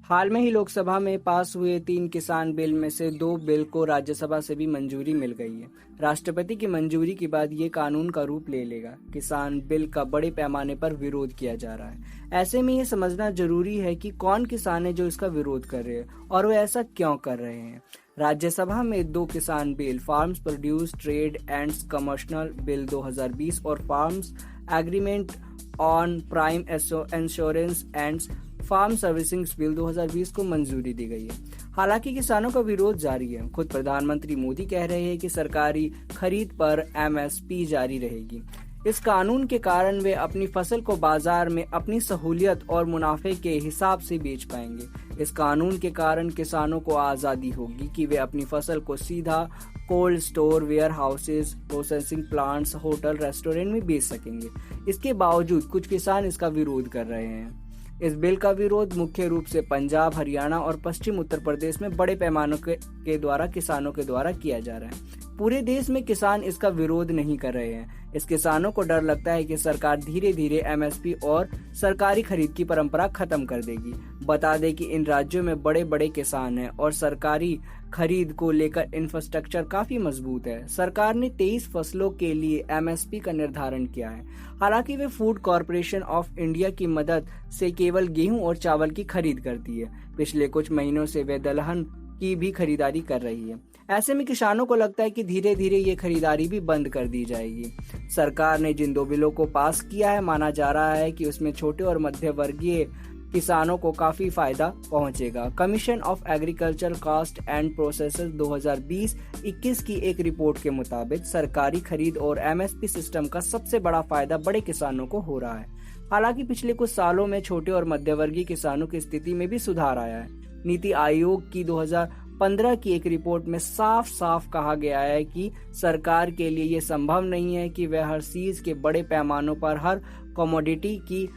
हाल में ही लोकसभा में पास हुए 3 किसान बिल में से 2 बिल को राज्यसभा से भी मंजूरी मिल गई है। राष्ट्रपति की मंजूरी के बाद ये कानून का रूप ले लेगा। किसान बिल का बड़े पैमाने पर विरोध किया जा रहा है। ऐसे में ये समझना जरूरी है कि कौन किसान है जो इसका विरोध कर रहे हैं और वो ऐसा क्यों कर रहे हैं। राज्यसभा में 2 किसान bill, farms produce trade and commercial bill 2020 और farms agreement on prime insurance and farm servicing bill 2020 को मंजूरी दी गई है। हालांकि किसानों का विरोध जारी है। खुद प्रधानमंत्री मोदी कह रहे हैं कि सरकारी खरीद पर एमएसपी जारी रहेगी। इस कानून के कारण वे अपनी फसल को बाजार में अपनी सहूलियत और मुनाफे के हिसाब से बेच पाएंगे। इस कानून के कारण किसानों को आज़ादी होगी कि वे अपनी फसल को सीधा cold store, warehouses, processing plants, hotel, restaurant में बेच सकेंगे। इसके बावजूद कुछ किसान इसका विरोध कर रहे हैं। इस बिल का विरोध मुख्य रूप से पंजाब, हरियाणा और पश्चिम उत्तर प्रदेश में बड़े पैमाने के द्वारा किसानों के द्वारा किया जा रहा है। पूरे देश में किसान इसका विरोध नहीं कर रहे हैं। इस किसानों को डर लगता है कि सरकार धीरे धीरे एमएसपी और सरकारी खरीद की परंपरा खत्म कर देगी। बता दें कि इन राज्यों में बड़े बड़े किसान हैं और सरकारी खरीद को लेकर इंफ्रास्ट्रक्चर काफी मजबूत है। सरकार ने 23 फसलों के लिए एमएसपी का निर्धारण किया है। हालांकि वे फूड कॉरपोरेशन ऑफ इंडिया की मदद से केवल गेहूं और चावल की खरीद करती है। पिछले कुछ महीनों से वे दलहन की भी खरीदारी कर रही है। ऐसे में किसानों को लगता है कि धीरे धीरे ये खरीदारी भी बंद कर दी जाएगी। सरकार ने जिन 2 बिलों को पास किया है, माना जा रहा है कि उसमें छोटे और मध्य वर्गीय किसानों को काफी फायदा पहुंचेगा। Commission of agriculture cost and processes 2020-21 की एक रिपोर्ट के मुताबिक सरकारी खरीद और एमएसपी सिस्टम का सबसे बड़ा फायदा बड़े किसानों को हो रहा है। हालांकि पिछले कुछ सालों में छोटे और मध्य वर्गीय किसानों की स्थिति में भी सुधार आया है। नीति आयोग की 2015 की एक रिपोर्ट में साफ साफ कहा गया है कि सरकार के लिए ये संभव नहीं है कि वह हर चीज के बड़े पैमानों पर हर कमोडिटी की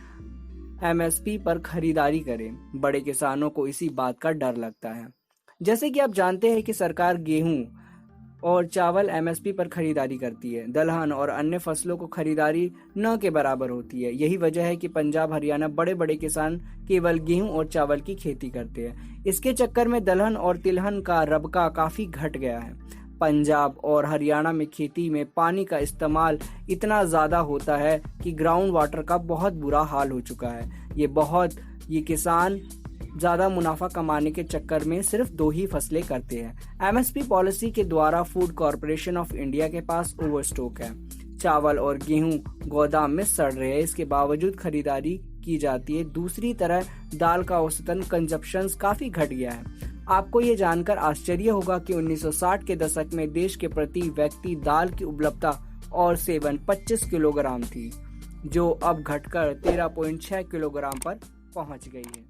एमएसपी पर खरीदारी करें। बड़े किसानों को इसी बात का डर लगता है। जैसे कि आप जानते हैं कि सरकार गेहूं और चावल एमएसपी पर खरीदारी करती है। दलहन और अन्य फसलों को खरीदारी न के बराबर होती है। यही वजह है कि पंजाब, हरियाणा बड़े बड़े किसान केवल गेहूं और चावल की खेती करते हैं। इसके चक्कर में दलहन और तिलहन का रबका काफी घट गया है। पंजाब और हरियाणा में खेती में पानी का इस्तेमाल इतना ज्यादा होता है कि ग्राउंड वाटर का बहुत बुरा हाल हो चुका है। ये किसान ज्यादा मुनाफा कमाने के चक्कर में सिर्फ 2 ही फसलें करते हैं। एमएसपी पॉलिसी के द्वारा फूड कॉरपोरेशन ऑफ इंडिया के पास ओवर स्टॉक है। चावल और गेहूं गोदाम में सड़ रहे हैं, इसके बावजूद खरीदारी की जाती है। दूसरी तरफ दाल का औसतन कंजप्शन काफी घट गया है। आपको ये जानकर आश्चर्य होगा कि 1960 के दशक में देश के प्रति व्यक्ति दाल की उपलब्धता और सेवन 25 किलोग्राम थी, जो अब घटकर 13.6 किलोग्राम पर पहुंच गई है।